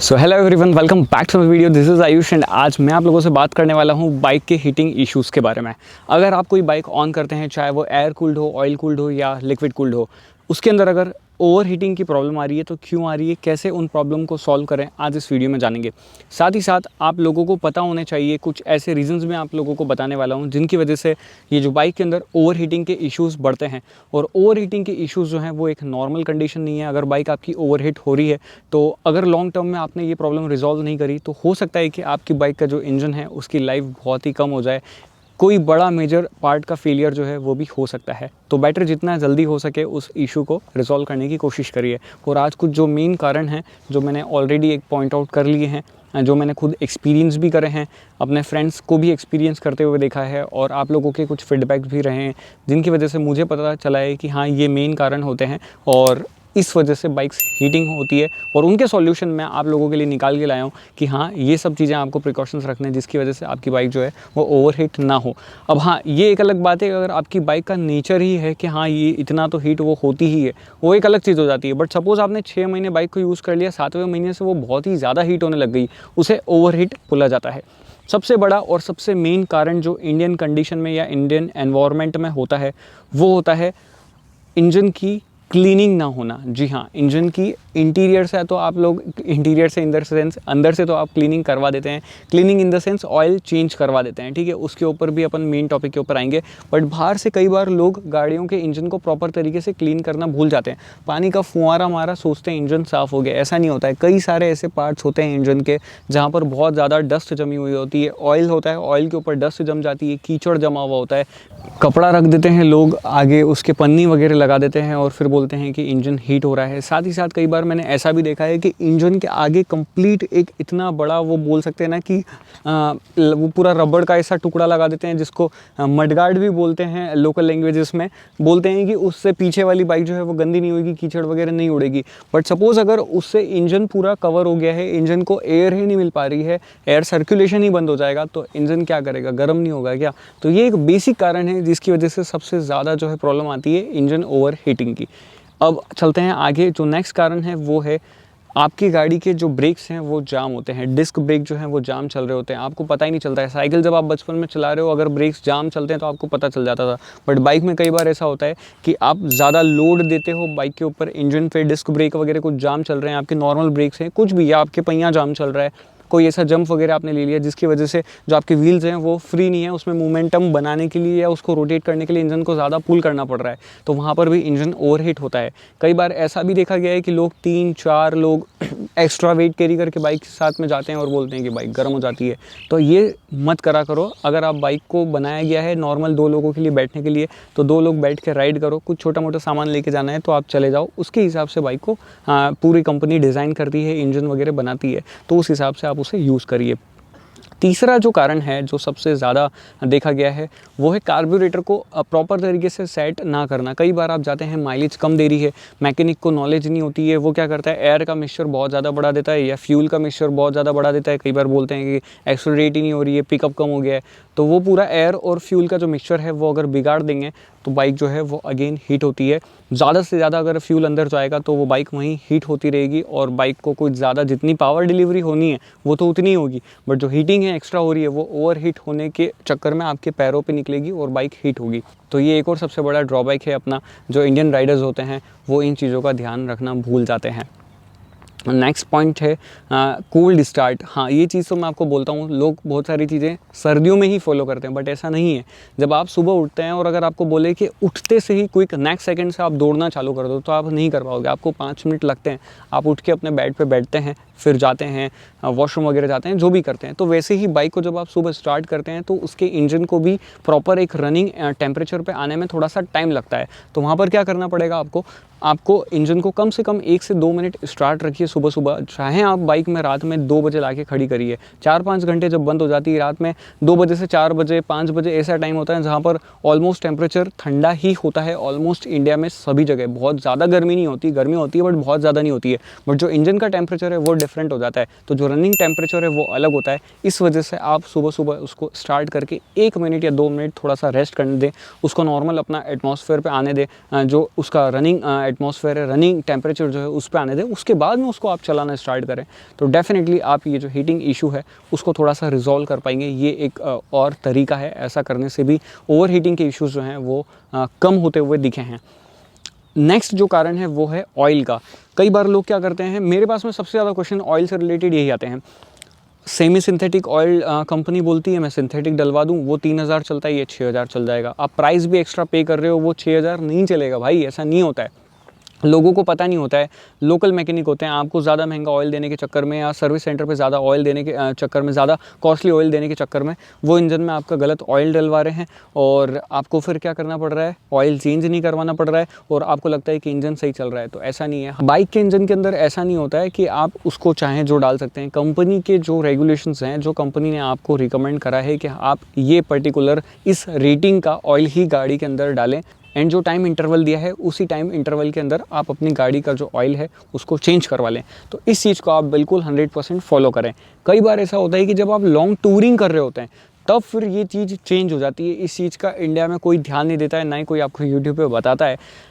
So hello everyone, welcome back to my video. This is Ayush and आज मैं आप लोगों से बात करने वाला हूँ बाइक के हीटिंग इश्यूज़ के बारे में। अगर आप कोई बाइक ऑन करते हैं, चाहे वो एयर कूल्ड हो, ऑयल कूल्ड हो या लिक्विड कूल्ड हो, उसके अंदर अगर ओवर हीटिंग की प्रॉब्लम आ रही है तो क्यों आ रही है, कैसे उन प्रॉब्लम को सॉल्व करें, आज इस वीडियो में जानेंगे। साथ ही साथ आप लोगों को पता होने चाहिए कुछ ऐसे रीजंस मैं आप लोगों को बताने वाला हूं जिनकी वजह से ये जो बाइक के अंदर ओवर हीटिंग के इश्यूज़ बढ़ते हैं। और ओवर हीटिंग के इश्यूज़ जो हैं वो एक नॉर्मल कंडीशन नहीं है। अगर बाइक आपकी ओवर हीट हो रही है तो अगर लॉन्ग टर्म में आपने ये प्रॉब्लम रिजॉल्व नहीं करी तो हो सकता है कि आपकी बाइक का जो इंजन है उसकी लाइफ बहुत ही कम हो जाए, कोई बड़ा मेजर पार्ट का फेलियर जो है वो भी हो सकता है। तो बेटर जितना जल्दी हो सके उस इशू को रिजॉल्व करने की कोशिश करिए। और आज कुछ जो मेन कारण हैं जो मैंने ऑलरेडी एक पॉइंट आउट कर लिए हैं, जो मैंने खुद एक्सपीरियंस भी करे हैं, अपने फ्रेंड्स को भी एक्सपीरियंस करते हुए देखा है और आप लोगों के कुछ फीडबैक्स भी रहे हैं जिनकी वजह से मुझे पता चला है कि हाँ, ये मेन कारण होते हैं और इस वजह से बाइक्स हीटिंग होती है। और उनके सॉल्यूशन मैं आप लोगों के लिए निकाल के लाया हूँ कि हाँ, ये सब चीज़ें आपको प्रिकॉशंस रखने हैं जिसकी वजह से आपकी बाइक जो है वो ओवरहीट ना हो। अब हाँ, ये एक अलग बात है अगर आपकी बाइक का नेचर ही है कि हाँ, ये इतना तो हीट वो होती ही है, वो एक अलग चीज़ हो जाती है। बट सपोज़ आपने 6 महीने बाइक को यूज़ कर लिया, 7वें महीने से वो बहुत ही ज़्यादा हीट होने लग गई, उसे ओवरहीट बोला जाता है। सबसे बड़ा और सबसे मेन कारण जो इंडियन कंडीशन में या इंडियन एनवायरनमेंट में होता है वो होता है इंजन की क्लीनिंग ना होना। जी हाँ, इंजन की इंटीरियर से तो आप लोग इंटीरियर से इन द सेंस अंदर से तो आप क्लीनिंग करवा देते हैं, cleaning in the sense oil change करवा देते हैं, ठीक है, उसके ऊपर भी अपन मेन टॉपिक के ऊपर आएंगे। बट बाहर से कई बार लोग गाड़ियों के इंजन को प्रॉपर तरीके से क्लीन करना भूल जाते हैं। पानी का फुहारा मारा, सोचते हैं इंजन साफ़ हो गया, ऐसा नहीं होता है। कई सारे ऐसे पार्ट्स होते हैं इंजन के जहाँ पर बहुत ज़्यादा डस्ट जमी हुई होती है। ऑयल होता है, ऑयल के ऊपर डस्ट जम जाती है, कीचड़ जमा हुआ होता है, कपड़ा रख देते हैं लोग आगे, उसके पन्नी वगैरह लगा देते हैं और फिर बोलते हैं कि इंजन हीट हो रहा है। साथ ही साथ कई बार मैंने ऐसा भी देखा है कि इंजन के आगे कंप्लीट एक इतना बड़ा, वो बोल सकते हैं ना कि वो पूरा रबड़ का ऐसा टुकड़ा लगा देते हैं जिसको मडगार्ड भी बोलते हैं लोकल लैंग्वेजेस में। बोलते हैं कि उससे पीछे वाली बाइक जो है वो गंदी नहीं होगी, कीचड़ वगैरह नहीं उड़ेगी। बट सपोज़ अगर उससे इंजन पूरा कवर हो गया है, इंजन को एयर ही नहीं मिल पा रही है, एयर सर्कुलेशन ही बंद हो जाएगा, तो इंजन क्या करेगा, गर्म नहीं होगा क्या? तो ये एक बेसिक कारण है जिसकी वजह से सबसे ज़्यादा जो है प्रॉब्लम आती है इंजन ओवर हीटिंग की। अब चलते हैं आगे। जो नेक्स्ट कारण है वो है आपकी गाड़ी के जो ब्रेक्स हैं वो जाम होते हैं। डिस्क ब्रेक जो हैं वो जाम चल रहे होते हैं, आपको पता ही नहीं चलता है। साइकिल जब आप बचपन में चला रहे हो, अगर ब्रेक्स जाम चलते हैं तो आपको पता चल जाता था। बट बाइक में कई बार ऐसा होता है कि आप ज़्यादा लोड देते हो बाइक के ऊपर, इंजन पे डिस्क ब्रेक वगैरह कुछ जाम चल रहे हैं, आपके नॉर्मल ब्रेक्स हैं, कुछ भी, या आपके पहिया जाम चल रहा है, कोई ऐसा जंप वगैरह आपने ले लिया जिसकी वजह से जो आपके व्हील्स हैं वो फ्री नहीं है, उसमें मोमेंटम बनाने के लिए या उसको रोटेट करने के लिए इंजन को ज़्यादा पुल करना पड़ रहा है, तो वहाँ पर भी इंजन ओवरहीट होता है। कई बार ऐसा भी देखा गया है कि लोग 3-4 लोग एक्स्ट्रा वेट कैरी करके बाइक के साथ में जाते हैं और बोलते हैं कि बाइक गर्म हो जाती है। तो ये मत करा करो। अगर आप बाइक को बनाया गया है नॉर्मल 2 लोगों के लिए बैठने के लिए, तो 2 लोग बैठ के राइड करो। कुछ छोटा मोटा सामान लेके जाना है तो आप चले जाओ, उसके हिसाब से बाइक को पूरी कंपनी डिज़ाइन करती है, इंजन वगैरह बनाती है, तो उस हिसाब से आप उसे यूज़ करिए। तीसरा जो कारण है जो सबसे ज़्यादा देखा गया है वो है कार्बोरेटर को प्रॉपर तरीके से सेट ना करना। कई बार आप जाते हैं, माइलेज कम दे रही है, मैकेनिक को नॉलेज नहीं होती है, वो क्या करता है, एयर का मिक्सचर बहुत ज़्यादा बढ़ा देता है या फ्यूल का मिक्सचर बहुत ज़्यादा बढ़ा देता है। कई बार बोलते हैं कि एक्सेलरेट ही नहीं हो रही है, पिकअप कम हो गया है, तो वो पूरा एयर और फ्यूल का जो मिक्सचर है वो अगर बिगाड़ देंगे तो बाइक जो है वो अगेन हीट होती है। ज़्यादा से ज़्यादा अगर फ्यूल अंदर जाएगा तो वो बाइक वहीं हीट होती रहेगी और बाइक को कुछ ज़्यादा जितनी पावर डिलीवरी होनी है वो तो उतनी ही होगी, बट जो हीटिंग है एक्स्ट्रा हो रही है वो ओवर हीट होने के चक्कर में आपके पैरों पे निकलेगी और बाइक हीट होगी। तो ये एक और सबसे बड़ा ड्रॉबैक है अपना, जो इंडियन राइडर्स होते हैं वो इन चीज़ों का ध्यान रखना भूल जाते हैं। नेक्स्ट पॉइंट है कोल्ड स्टार्ट। हाँ, ये चीज़ तो मैं आपको बोलता हूँ, लोग बहुत सारी चीज़ें सर्दियों में ही फॉलो करते हैं, बट ऐसा नहीं है। जब आप सुबह उठते हैं और अगर आपको बोले कि उठते से ही क्विक नेक्स्ट सेकंड से आप दौड़ना चालू कर दो तो आप नहीं कर पाओगे, आपको 5 मिनट लगते हैं। आप उठ के अपने बेड पे बैठते हैं, फिर जाते हैं वॉशरूम वगैरह जाते हैं, जो भी करते हैं। तो वैसे ही बाइक को जब आप सुबह स्टार्ट करते हैं तो उसके इंजन को भी प्रॉपर एक रनिंग टेम्परेचर पे आने में थोड़ा सा टाइम लगता है। तो वहाँ पर क्या करना पड़ेगा आपको इंजन को कम से कम 1 से 2 मिनट स्टार्ट रखिए सुबह सुबह। चाहे आप बाइक में रात में 2 बजे ला के खड़ी करिए, 4-5 घंटे जब बंद हो जाती है रात में, 2 बजे से 4 बजे 5 बजे ऐसा टाइम होता है जहाँ पर ऑलमोस्ट टेम्परेचर ठंडा ही होता है। ऑलमोस्ट इंडिया में सभी जगह बहुत ज़्यादा गर्मी नहीं होती, गर्मी होती है बट बहुत ज़्यादा नहीं होती है, बट जो इंजन का टेम्परेचर है वो डिफरेंट हो जाता है, तो जो रनिंग टेम्परेचर है वो अलग होता है। इस वजह से आप सुबह सुबह उसको स्टार्ट करके 1 मिनट या 2 मिनट थोड़ा सा रेस्ट करने दें, उसको नॉर्मल अपना एटमॉस्फेयर पे आने दें, जो उसका रनिंग एटमॉस्फेयर है, रनिंग टेम्परेचर जो है उस पर आने दें, उसके बाद में उसको आप चलाना स्टार्ट करें, तो डेफिनेटली आप ये जो हीटिंग इशू है उसको थोड़ा सा रिजॉल्व कर पाएंगे। ये एक और तरीका है, ऐसा करने से भी ओवर हीटिंग के इश्यूज़ जो हैं वो कम होते हुए दिखे हैं। नेक्स्ट जो कारण है वो है ऑयल का। कई बार लोग क्या करते हैं, मेरे पास में सबसे ज़्यादा क्वेश्चन ऑयल से रिलेटेड यही आते हैं। सेमी सिंथेटिक ऑयल कंपनी बोलती है मैं सिंथेटिक डलवा दूं, वो 3000 चलता है, ये 6000 चल जाएगा। आप प्राइस भी एक्स्ट्रा पे कर रहे हो, वो 6000 नहीं चलेगा भाई, ऐसा नहीं होता है। लोगों को पता नहीं होता है, लोकल मैकेनिक होते हैं, आपको ज़्यादा महंगा ऑयल देने के चक्कर में या सर्विस सेंटर पे ज़्यादा ऑयल देने के चक्कर में, ज़्यादा कॉस्टली ऑयल देने के चक्कर में वो इंजन में आपका गलत ऑयल डलवा रहे हैं, और आपको फिर क्या करना पड़ रहा है, ऑयल चेंज नहीं करवाना पड़ रहा है, और आपको लगता है कि इंजन सही चल रहा है। तो ऐसा नहीं है, बाइक के इंजन के अंदर ऐसा नहीं होता है कि आप उसको चाहें जो डाल सकते हैं। कंपनी के जो रेगुलेशंस हैं, जो कंपनी ने आपको रिकमेंड करा है कि आप ये पर्टिकुलर इस रेटिंग का ऑयल ही गाड़ी के अंदर डालें, एंड जो टाइम इंटरवल दिया है उसी टाइम इंटरवल के अंदर आप अपनी गाड़ी का जो ऑयल है उसको चेंज करवा लें। तो इस चीज़ को आप बिल्कुल 100% फॉलो करें। कई बार ऐसा होता है कि जब आप लॉन्ग टूरिंग कर रहे होते हैं तब फिर ये चीज़ चेंज हो जाती है। इस चीज़ का इंडिया में कोई ध्यान नहीं देता है, ना ही कोई आपको यूट्यूब पे बताता है।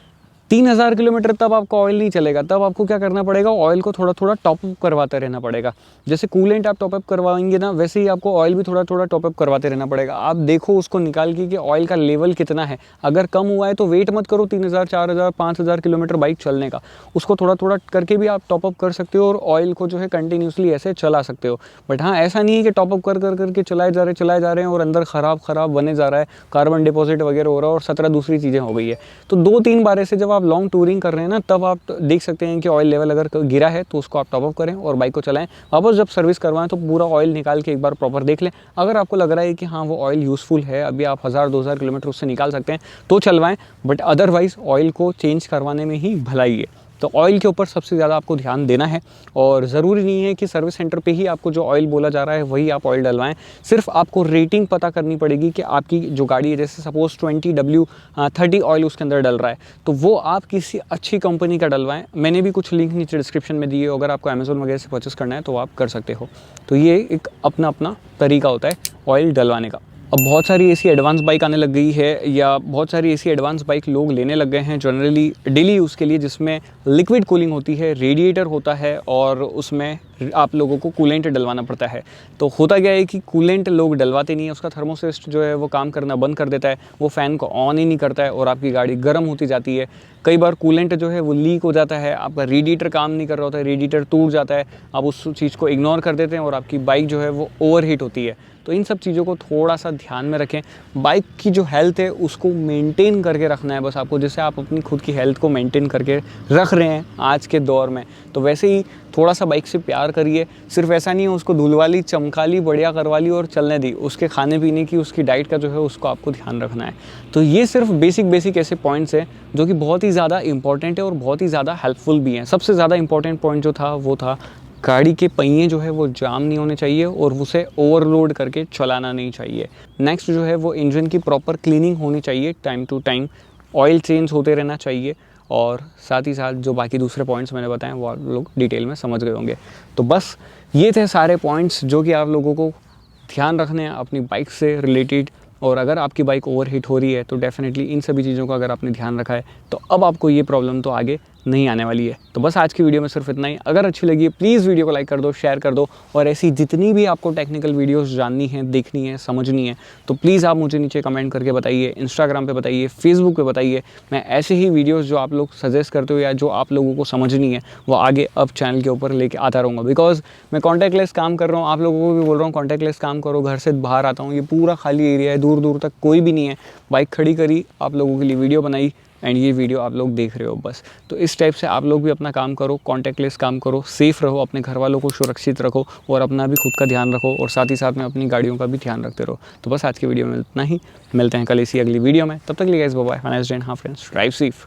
3000 किलोमीटर तब आपका ऑयल नहीं चलेगा, तब आपको क्या करना पड़ेगा, ऑयल को थोड़ा थोड़ा टॉपअप करवाते रहना पड़ेगा। जैसे कूलेंट आप टॉपअप करवाएंगे ना, वैसे ही आपको ऑयल भी थोड़ा थोड़ा टॉपअप करवाते रहना पड़ेगा। आप देखो उसको निकाल के कि ऑयल का लेवल कितना है, अगर कम हुआ है तो वेट मत करो 3000, 4000, 5000 किलोमीटर बाइक चलने का, उसको थोड़ा थोड़ा करके भी आप टॉपअप कर सकते हो और ऑयल को जो है कंटिन्यूसली ऐसे चला सकते हो। बट हाँ, ऐसा नहीं है कि टॉपअप कर करके चलाए जा रहे हैं और अंदर ख़राब बने जा रहा है, कार्बन डिपॉजिट वगैरह हो रहा है और 17 दूसरी चीज़ें हो गई है। तो 2-3 बार ऐसे जब आप लॉन्ग टूरिंग कर रहे हैं ना, तब आप देख सकते हैं कि ऑयल लेवल अगर गिरा है तो उसको आप टॉपअप करें और बाइक को चलाएं। वापस जब सर्विस करवाएं तो पूरा ऑयल निकाल के एक बार प्रॉपर देख लें। अगर आपको लग रहा है कि हाँ वो ऑयल यूज़फुल है, अभी आप 1000-2000 किलोमीटर उससे निकाल सकते हैं तो चलवाएं, बट अदरवाइज़ ऑयल को चेंज करवाने में ही भलाई है। तो ऑयल के ऊपर सबसे ज़्यादा आपको ध्यान देना है, और ज़रूरी नहीं है कि सर्विस सेंटर पे ही आपको जो ऑयल बोला जा रहा है वही आप ऑयल डलवाएं। सिर्फ आपको रेटिंग पता करनी पड़ेगी कि आपकी जो गाड़ी है, जैसे सपोज़ 20W30 ऑयल उसके अंदर डल रहा है, तो वो आप किसी अच्छी कंपनी का डलवाएं। मैंने भी कुछ लिंक नीचे डिस्क्रिप्शन में दिए, अगर आपको अमेज़ोन वगैरह से परचेस करना है तो आप कर सकते हो। तो ये एक अपना अपना तरीका होता है ऑयल डलवाने का। अब बहुत सारी ऐसी एडवांस बाइक आने लग गई है, या बहुत सारी ऐसी एडवांस बाइक लोग लेने लग गए हैं जनरली डेली यूज़ के लिए, जिसमें लिक्विड कूलिंग होती है, रेडिएटर होता है और उसमें आप लोगों को कूलेंट डलवाना पड़ता है। तो होता क्या है कि कूलेंट लोग डलवाते नहीं है, उसका थर्मोसिस्ट जो है वो काम करना बंद कर देता है, वो फ़ैन को ऑन ही नहीं करता है और आपकी गाड़ी गर्म होती जाती है। कई बार कूलेंट जो है वो लीक हो जाता है, आपका रेडिएटर काम नहीं कर रहा होता है, रेडिएटर टूट जाता है, आप उस चीज़ को इग्नोर कर देते हैं और आपकी बाइक जो है वो ओवरहीट होती है। तो इन सब चीज़ों को थोड़ा सा ध्यान में रखें। बाइक की जो हेल्थ है उसको मेंटेन करके रखना है बस आपको, जैसे आप अपनी खुद की हेल्थ को मेंटेन करके रख रहे हैं आज के दौर में, तो वैसे ही थोड़ा सा बाइक से प्यार करिए। सिर्फ ऐसा नहीं है उसको धुलवा ली, चमका ली, बढ़िया करवा ली और चलने दी, उसके खाने पीने की, उसकी डाइट का जो है उसको आपको ध्यान रखना है। तो ये सिर्फ बेसिक ऐसे पॉइंट्स हैं जो कि बहुत ही ज़्यादा इंपॉर्टेंट है और बहुत ही ज़्यादा हेल्पफुल भी हैं। सबसे ज़्यादा इंपॉर्टेंट पॉइंट जो था वो था गाड़ी के पहिए जो है वो जाम नहीं होने चाहिए और उसे ओवरलोड करके चलाना नहीं चाहिए। नेक्स्ट जो है वो इंजन की प्रॉपर क्लीनिंग होनी चाहिए, time to time oil change होते रहना चाहिए, और साथ ही साथ जो बाकी दूसरे पॉइंट्स मैंने बताए वो आप लोग डिटेल में समझ गए होंगे। तो बस ये थे सारे पॉइंट्स जो कि आप लोगों को ध्यान रखने हैं अपनी बाइक से रिलेटेड। और अगर आपकी बाइक ओवरहीट हो रही है तो डेफिनेटली इन सभी चीज़ों का अगर आपने ध्यान रखा है तो अब आपको ये प्रॉब्लम तो आगे नहीं आने वाली है। तो बस आज की वीडियो में सिर्फ इतना ही। अगर अच्छी लगी है प्लीज़ वीडियो को लाइक कर दो, शेयर कर दो, और ऐसी जितनी भी आपको टेक्निकल वीडियोस जाननी है, देखनी है, समझनी है तो प्लीज़ आप मुझे नीचे कमेंट करके बताइए, इंस्टाग्राम पे बताइए, फेसबुक पे बताइए। मैं ऐसे ही वीडियोस जो आप लोग सजेस्ट करते हो या जो आप लोगों को समझनी है वो आगे अब चैनल के ऊपर लेके आता रहूँगा, बिकॉज मैं कॉन्टैक्टलेस काम कर रहा हूँ। आप लोगों को भी बोल रहा हूँ कॉन्टैक्टलेस काम करो। घर से बाहर आता हूँ, ये पूरा खाली एरिया है, दूर दूर तक कोई भी नहीं है, बाइक खड़ी करी, आप लोगों के लिए वीडियो बनाई एंड ये वीडियो आप लोग देख रहे हो बस। तो इस टाइप से आप लोग भी अपना काम करो, कॉन्टैक्टलेस काम करो, सेफ़ रहो, अपने घर वालों को सुरक्षित रखो और अपना भी खुद का ध्यान रखो, और साथ ही साथ में अपनी गाड़ियों का भी ध्यान रखते रहो। तो बस आज की वीडियो में इतना ही, मिलते हैं कल इसी अगली वीडियो में। तब तक लिए guys bye bye, have a nice day and हाँ फ्रेंड्स, ड्राइव सेफ।